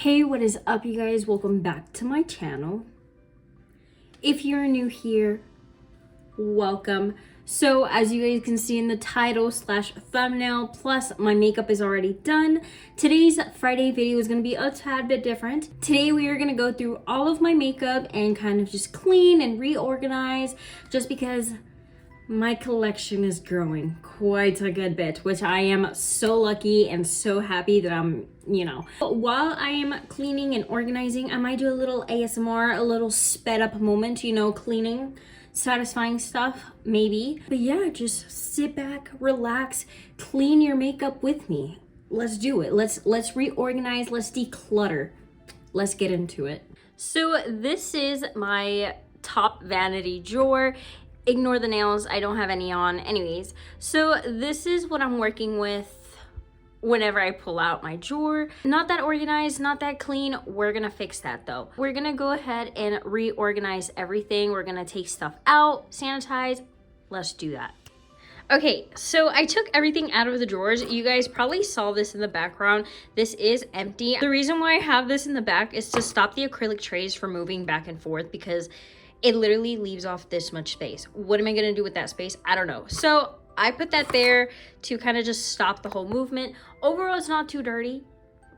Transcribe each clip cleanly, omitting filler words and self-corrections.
Hey, what is up, you guys? Welcome back to my channel. If you're new here, welcome. So as you guys can see in the title / thumbnail, plus my makeup is already done, today's Friday video is going to be a tad bit different. Today we are going to go through all of my makeup and kind of just clean and reorganize, just because my collection is growing quite a good bit, which I am so lucky and so happy that I'm, While I am cleaning and organizing, I might do a little ASMR, a little sped up moment, cleaning, satisfying stuff, maybe. But yeah, just sit back, relax, clean your makeup with me. Let's do it. Let's reorganize, let's declutter. Let's get into it. So this is my top vanity drawer. Ignore the nails, I don't have any on. Anyways, so this is what I'm working with whenever I pull out my drawer. Not that organized, not that clean. We're gonna fix that though. We're gonna go ahead and reorganize everything. We're gonna take stuff out, sanitize. Let's do that. Okay, so I took everything out of the drawers. You guys probably saw this in the background. This is empty. The reason why I have this in the back is to stop the acrylic trays from moving back and forth, because it literally leaves off this much space. What am I gonna do with that space? I don't know. So I put that there to kind of just stop the whole movement. Overall, it's not too dirty,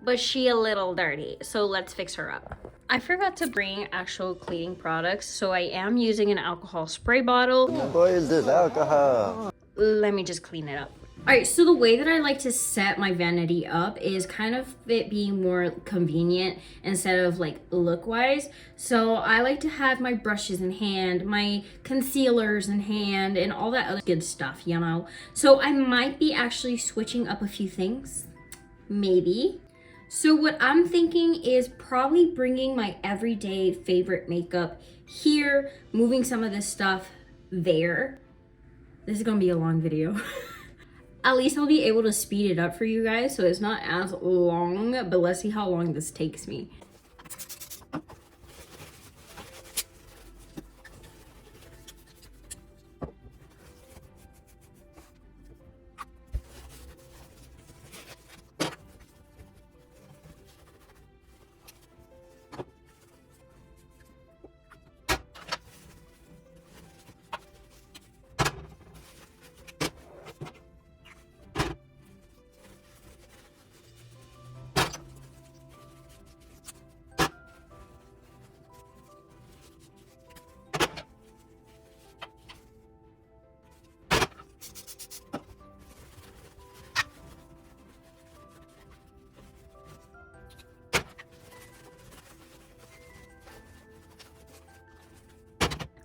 but she a little dirty. So let's fix her up. I forgot to bring actual cleaning products, so I am using an alcohol spray bottle. What is this alcohol? Let me just clean it up. All right, so the way that I like to set my vanity up is kind of it being more convenient instead of like look-wise. So I like to have my brushes in hand, my concealers in hand, and all that other good stuff, So I might be actually switching up a few things, maybe. So what I'm thinking is probably bringing my everyday favorite makeup here, moving some of this stuff there. This is gonna be a long video. At least I'll be able to speed it up for you guys so it's not as long, but let's see how long this takes me.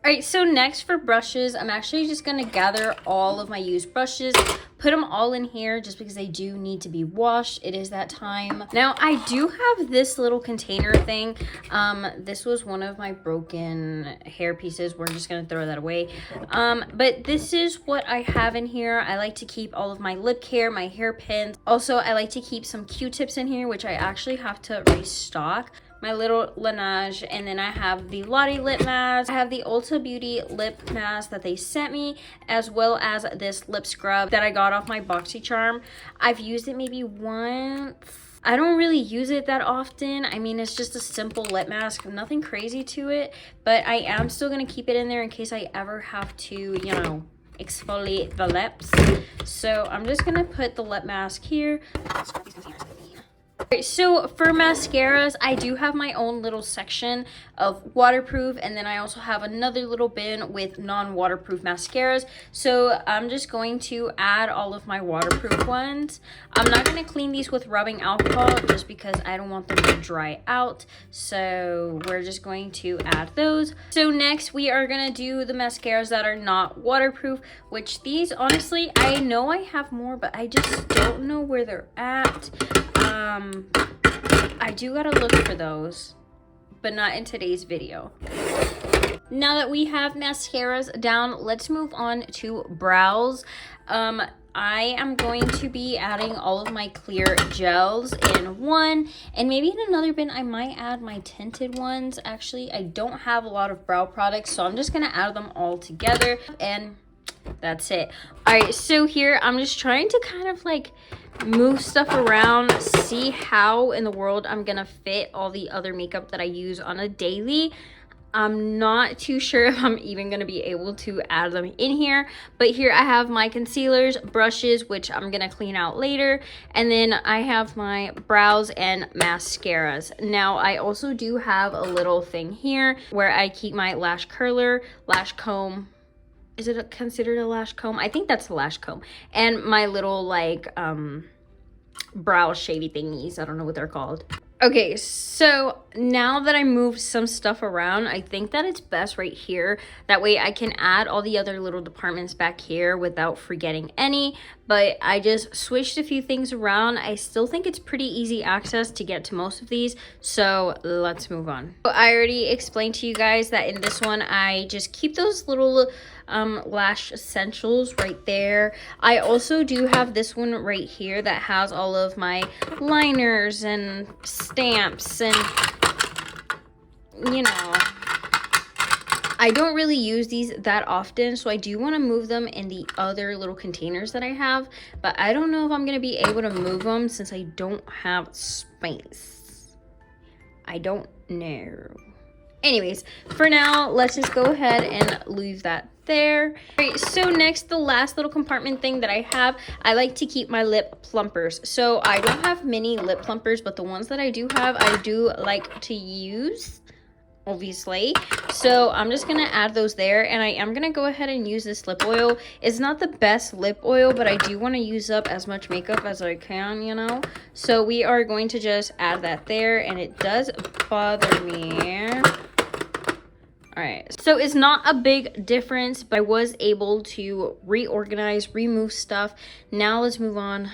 All right, so next for brushes, I'm actually just gonna gather all of my used brushes, put them all in here just because they do need to be washed. It is that time. Now, I do have this little container thing. This was one of my broken hair pieces. We're just gonna throw that away. But this is what I have in here. I like to keep all of my lip care, my hairpins. Also, I like to keep some Q-tips in here, which I actually have to restock. My little Laneige, and then I have the Lottie lip mask. I have the Ulta Beauty lip mask that they sent me, as well as this lip scrub that I got off my BoxyCharm. I've used it maybe once. I don't really use it that often. I mean, it's just a simple lip mask, nothing crazy to it, but I am still gonna keep it in there in case I ever have to, exfoliate the lips. So I'm just gonna put the lip mask here. Alright, so for mascaras, I do have my own little section of waterproof, and then I also have another little bin with non-waterproof mascaras. So I'm just going to add all of my waterproof ones. I'm not going to clean these with rubbing alcohol just because I don't want them to dry out. So we're just going to add those. So next we are going to do the mascaras that are not waterproof, which these, honestly, I know I have more, but I just don't know where they're at. I do gotta look for those, but not in today's video. Now that we have mascaras down, let's move on to brows. I am going to be adding all of my clear gels in one, and maybe in another bin I might add my tinted ones. Actually, I don't have a lot of brow products, so I'm just gonna add them all together. And That's it. All right, so here I'm just trying to kind of like move stuff around, see how in the world I'm gonna fit all the other makeup that I use on a daily. I'm not too sure if I'm even going to be able to add them in here, but here I have my concealers, brushes, which I'm going to clean out later, and then I have my brows and mascaras. Now I also do have a little thing here where I keep my lash curler, lash comb. Is it considered a lash comb? I think that's a lash comb. And my little like brow shavy thingies. I don't know what they're called. Okay, so now that I moved some stuff around, I think that it's best right here. That way I can add all the other little departments back here without forgetting any. But I just switched a few things around. I still think it's pretty easy access to get to most of these. So let's move on. So I already explained to you guys that in this one, I just keep those little lash essentials right there. I also do have this one right here that has all of my liners and stamps and, you know, I don't really use these that often, so I do want to move them in the other little containers that I have, but I don't know if I'm going to be able to move them since I don't have space. I don't know. Anyways, for now, let's just go ahead and leave that there. All right, so next, the last little compartment thing that I have, I like to keep my lip plumpers. So I don't have many lip plumpers, but the ones that I do have, I do like to use, obviously. So I'm just gonna add those there, and I am gonna go ahead and use this lip oil. It's not the best lip oil, but I do want to use up as much makeup as I can, you know. So we are going to just add that there, and it does bother me. All right, so it's not a big difference, but I was able to reorganize, remove stuff. Now let's move on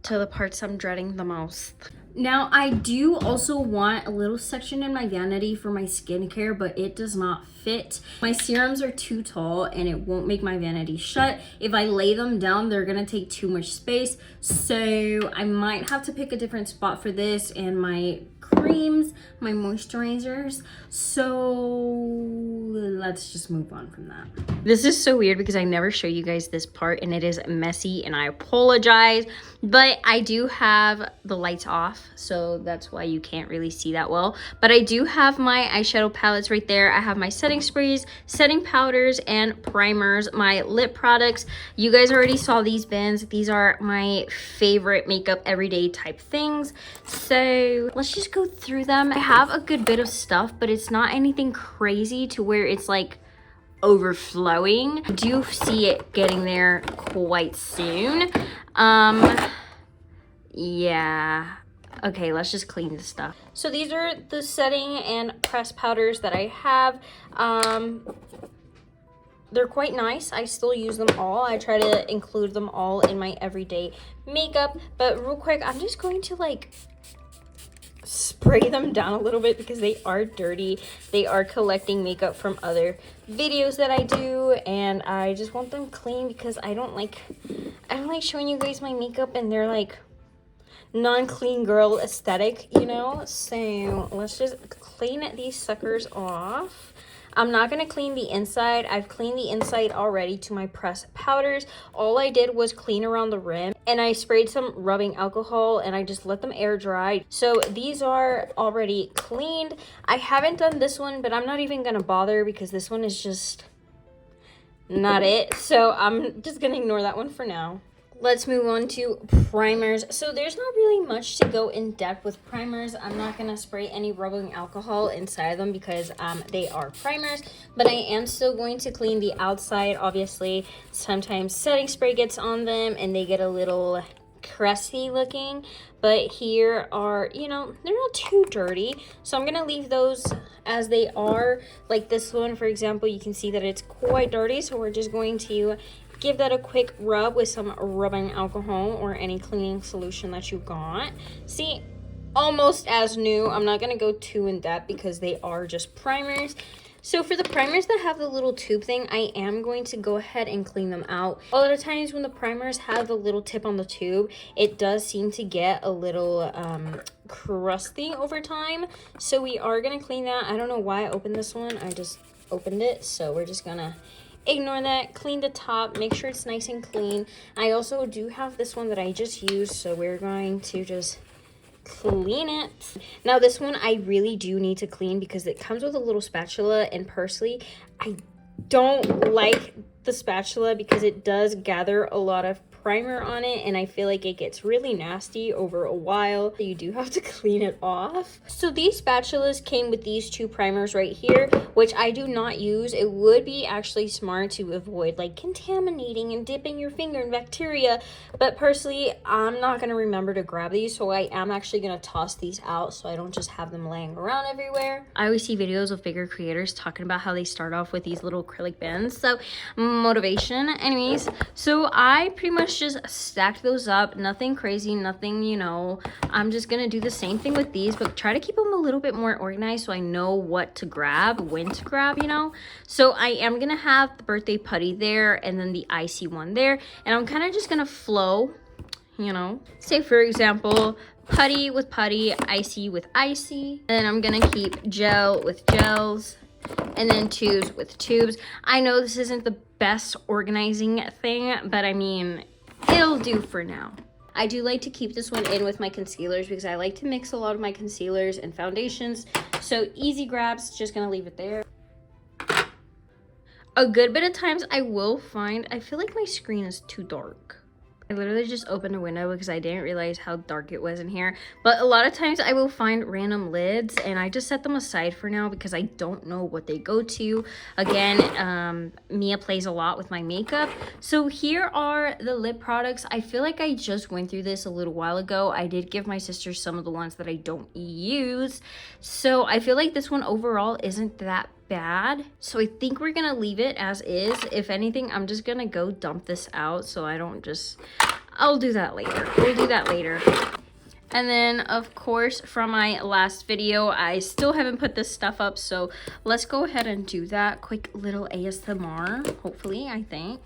to the parts I'm dreading the most. Now, I do also want a little section in my vanity for my skincare, but it does not fit. My serums are too tall and it won't make my vanity shut. If I lay them down, they're gonna take too much space. So I might have to pick a different spot for this and my creams, my moisturizers. So let's just move on from that. This is so weird because I never show you guys this part and it is messy and I apologize, but I do have the lights off, so that's why you can't really see that well. But I do have my eyeshadow palettes right there. I have my setting sprays, setting powders, and primers, my lip products. You guys already saw these bins. These are my favorite makeup everyday type things. So let's just go through them. I have a good bit of stuff, but it's not anything crazy to where it's like overflowing. I do see it getting there quite soon. Yeah. Okay, let's just clean this stuff. So these are the setting and press powders that I have. They're quite nice. I still use them all. I try to include them all in my everyday makeup. But real quick, I'm just going to like spray them down a little bit because they are dirty. They are collecting makeup from other videos that I do, and I just want them clean because I don't like showing you guys my makeup and they're like non-clean girl aesthetic, you know. So let's just clean these suckers off. I'm not going to clean the inside. I've cleaned the inside already to my pressed powders. All I did was clean around the rim and I sprayed some rubbing alcohol and I just let them air dry. So these are already cleaned. I haven't done this one, but I'm not even going to bother because this one is just not it. So I'm just going to ignore that one for now. Let's move on to primers. So there's not really much to go in depth with primers. I'm not gonna spray any rubbing alcohol inside them because they are primers, but I am still going to clean the outside. Obviously, sometimes setting spray gets on them and they get a little crusty looking, but here are, you know, they're not too dirty. So I'm gonna leave those as they are. Like this one, for example, you can see that it's quite dirty, so we're just going to give that a quick rub with some rubbing alcohol or any cleaning solution that you got. See, almost as new. I'm not going to go too in depth because they are just primers. So for the primers that have the little tube thing, I am going to go ahead and clean them out. A lot of times when the primers have the little tip on the tube, it does seem to get a little crusty over time. So we are going to clean that. I don't know why I opened this one. I just opened it. So we're just going to ignore that. Clean the top, make sure it's nice and clean. I also do have this one that I just used, so we're going to just clean it. Now this one I really do need to clean because it comes with a little spatula, and personally I don't like the spatula because it does gather a lot of primer on it, and I feel like it gets really nasty over a while. You do have to clean it off. So these spatulas came with these two primers right here, which I do not use. It would be actually smart to avoid like contaminating and dipping your finger in bacteria, but personally I'm not going to remember to grab these, so I am actually going to toss these out so I don't just have them laying around everywhere. I always see videos of bigger creators talking about how they start off with these little acrylic bins, so motivation. Anyways, so I pretty much just stacked those up. Nothing crazy, nothing, you know. I'm just gonna do the same thing with these, but try to keep them a little bit more organized so I know what to grab, when to grab, you know. So I am gonna have the birthday putty there and then the icy one there, and I'm kind of just gonna flow, you know. Say for example, putty with putty, icy with icy, and then I'm gonna keep gel with gels, and then tubes with tubes. I know this isn't the best organizing thing, but I mean, it'll do for now. I do like to keep this one in with my concealers because I like to mix a lot of my concealers and foundations. So easy grabs, just gonna leave it there. A good bit of times I will find, I feel like my screen is too dark. I literally just opened a window because I didn't realize how dark it was in here. But a lot of times I will find random lids and I just set them aside for now because I don't know what they go to. Again, Mia plays a lot with my makeup. So here are the lip products. I feel like I just went through this a little while ago. I did give my sister some of the ones that I don't use. So I feel like this one overall isn't that bad, so I think we're gonna leave it as is. If anything, I'm just gonna go dump this out so I don't just, I'll do that later. We'll do that later. And then of course from my last video, I still haven't put this stuff up, so let's go ahead and do that. Quick little ASMR, hopefully, I think.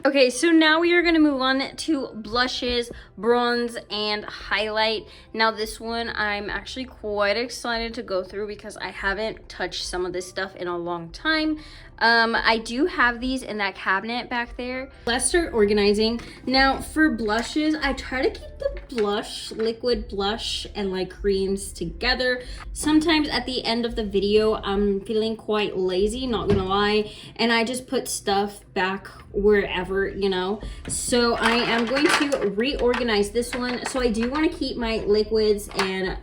Okay, so now we are going to move on to blushes, bronze, and highlight. Now this one I'm actually quite excited to go through because I haven't touched some of this stuff in a long time. I do have these in that cabinet back there. Let's start organizing. Now for blushes, I try to keep the blush, liquid blush, and like creams together. Sometimes at the end of the video, I'm feeling quite lazy, not gonna lie, and I just put stuff back wherever, you know. So I am going to reorganize this one. So I do want to keep my liquids, and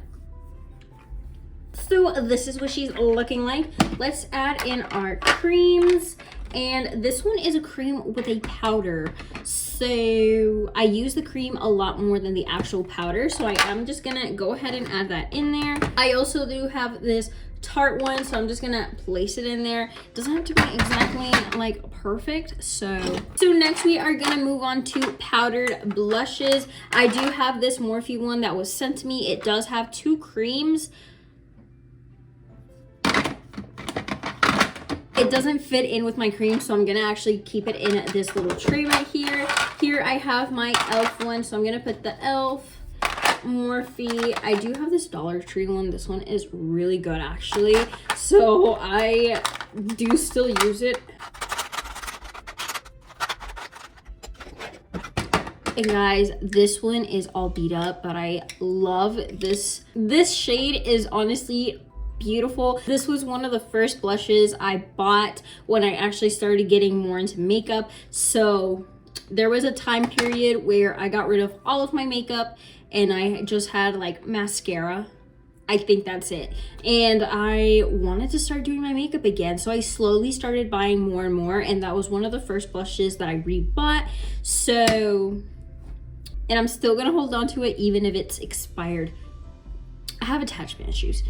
so this is what she's looking like. Let's add in our creams, and this one is a cream with a powder. So I use the cream a lot more than the actual powder, so I am just gonna go ahead and add that in there. I also do have this Tarte one, so I'm just gonna place it in there. It doesn't have to be exactly like perfect. So next we are gonna move on to powdered blushes. I do have this Morphe one that was sent to me. It does have two creams. It doesn't fit in with my cream, so I'm gonna actually keep it in this little tray right here. Here I have my e.l.f. one, so I'm gonna put the e.l.f. Morphe. I do have this Dollar Tree one. This one is really good actually, so I do still use it. And guys, this one is all beat up, but I love this. This shade is honestly beautiful. This was one of the first blushes I bought when I actually started getting more into makeup. So there was a time period where I got rid of all of my makeup and I just had like mascara. I think that's it. And I wanted to start doing my makeup again. So I slowly started buying more and more, and that was one of the first blushes that I rebought. So, and I'm still gonna hold on to it even if it's expired. I have attachment issues.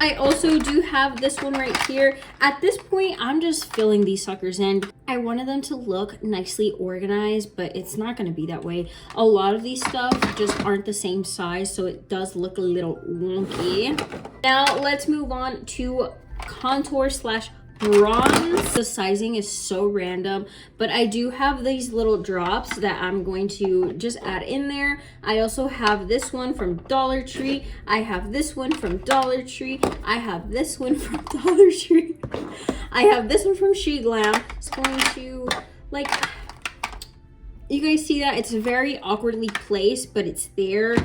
I also do have this one right here. At this point, I'm just filling these suckers in. I wanted them to look nicely organized, but it's not gonna be that way. A lot of these stuff just aren't the same size, so it does look a little wonky. Now let's move on to contour slash bronze. The sizing is so random, but I do have these little drops that I'm going to just add in there. I also have this one from Dollar Tree. I have this one from Dollar Tree. I have this one from Dollar Tree. I have this one from She Glam. It's going to, like, you guys see that? It's very awkwardly placed, but it's there,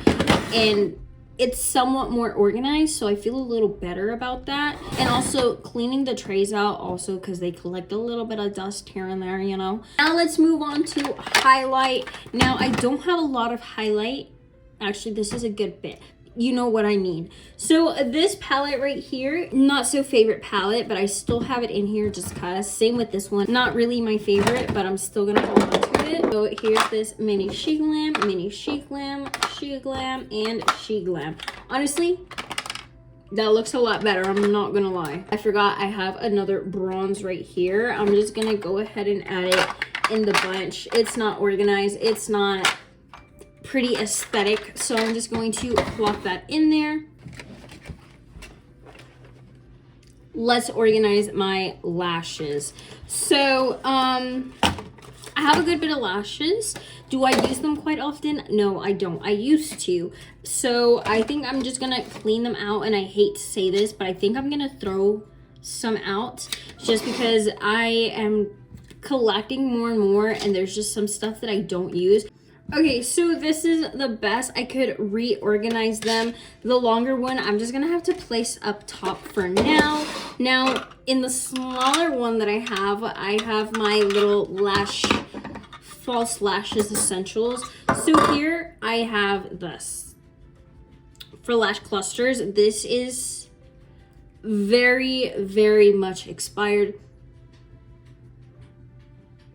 and it's somewhat more organized, so I feel a little better about that. And also cleaning the trays out also, because they collect a little bit of dust here and there, you know. Now let's move on to highlight. Now I don't have a lot of highlight. Actually, this is a good bit. You know what I mean. So this palette right here, not so favorite palette, but I still have it in here just cause. Same with this one. Not really my favorite, but I'm still gonna hold on to it. So here's this mini She Glam, mini She Glam, She Glam, and She Glam. Honestly, that looks a lot better, I'm not gonna lie. I forgot I have another bronze right here. I'm just gonna go ahead and add it in the bunch. It's not organized, it's not pretty aesthetic, so I'm just going to plop that in there. Let's organize my lashes. So I have a good bit of lashes. Do I use them quite often? No, I don't. I used to. So I think I'm just gonna clean them out, and I hate to say this, but I think I'm gonna throw some out just because I am collecting more and more, and there's just some stuff that I don't use. Okay, so this is the best. I could reorganize them. The longer one, I'm just gonna have to place up top for now. Now, in the smaller one that I have my little false lashes essentials. So here I have this. For lash clusters, this is very, very much expired.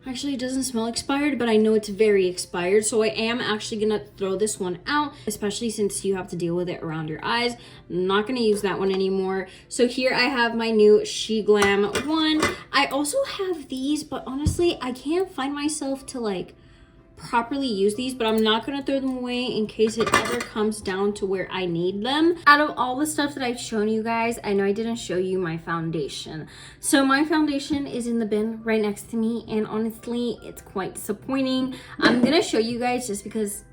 Actually, it doesn't smell expired, but I know it's very expired. So I am actually gonna throw this one out, especially since you have to deal with it around your eyes. I'm not gonna use that one anymore. So here I have my new She Glam one. I also have these, but honestly, I can't find myself to like properly use these, but I'm not gonna throw them away in case it ever comes down to where I need them. Out of all the stuff that I've shown you guys, I know I didn't show you my foundation. So my foundation is in the bin right next to me, and honestly, it's quite disappointing. I'm gonna show you guys just because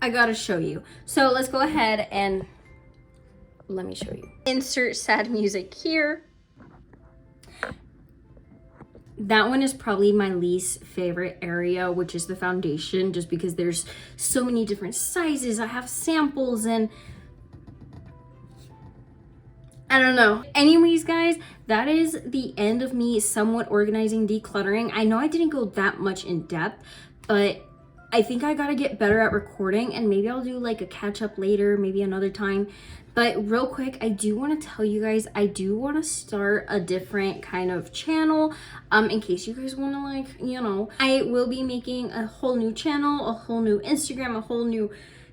I gotta show you. So let's go ahead and let me show you. Insert sad music here. That one is probably my least favorite area, which is the foundation, just because there's so many different sizes. I have samples and I don't know. Anyways, guys, that is the end of me somewhat organizing, decluttering. I know I didn't go that much in depth, but I think I gotta get better at recording, and maybe I'll do like a catch up later, maybe another time. But real quick, I do want to tell you guys, I do want to start a different kind of channel, in case you guys want to, like, you know, I will be making a whole new channel, a whole new Instagram, a whole new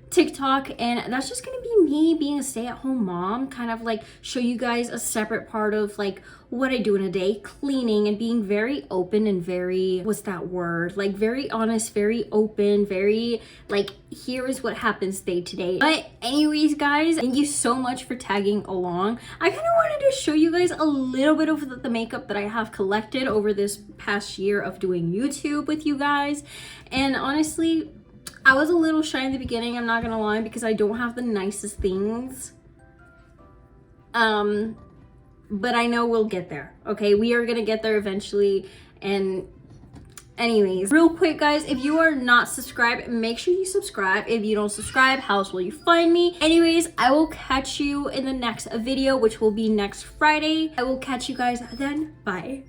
TikTok, and that's just gonna be me being a stay-at-home mom, kind of like show you guys a separate part of like what I do in a day, cleaning, and being very open and very, what's that word, like very honest, very open, very like, here is what happens day to day. But anyways, guys, thank you so much for tagging along. I kind of wanted to show you guys a little bit of the makeup that I have collected over this past year of doing YouTube with you guys. And honestly, I was a little shy in the beginning, I'm not gonna lie, because I don't have the nicest things. But I know we'll get there, okay? We are gonna get there eventually. And anyways, real quick, guys, if you are not subscribed, make sure you subscribe. If you don't subscribe, how else will you find me? Anyways, I will catch you in the next video, which will be next Friday. I will catch you guys then. Bye.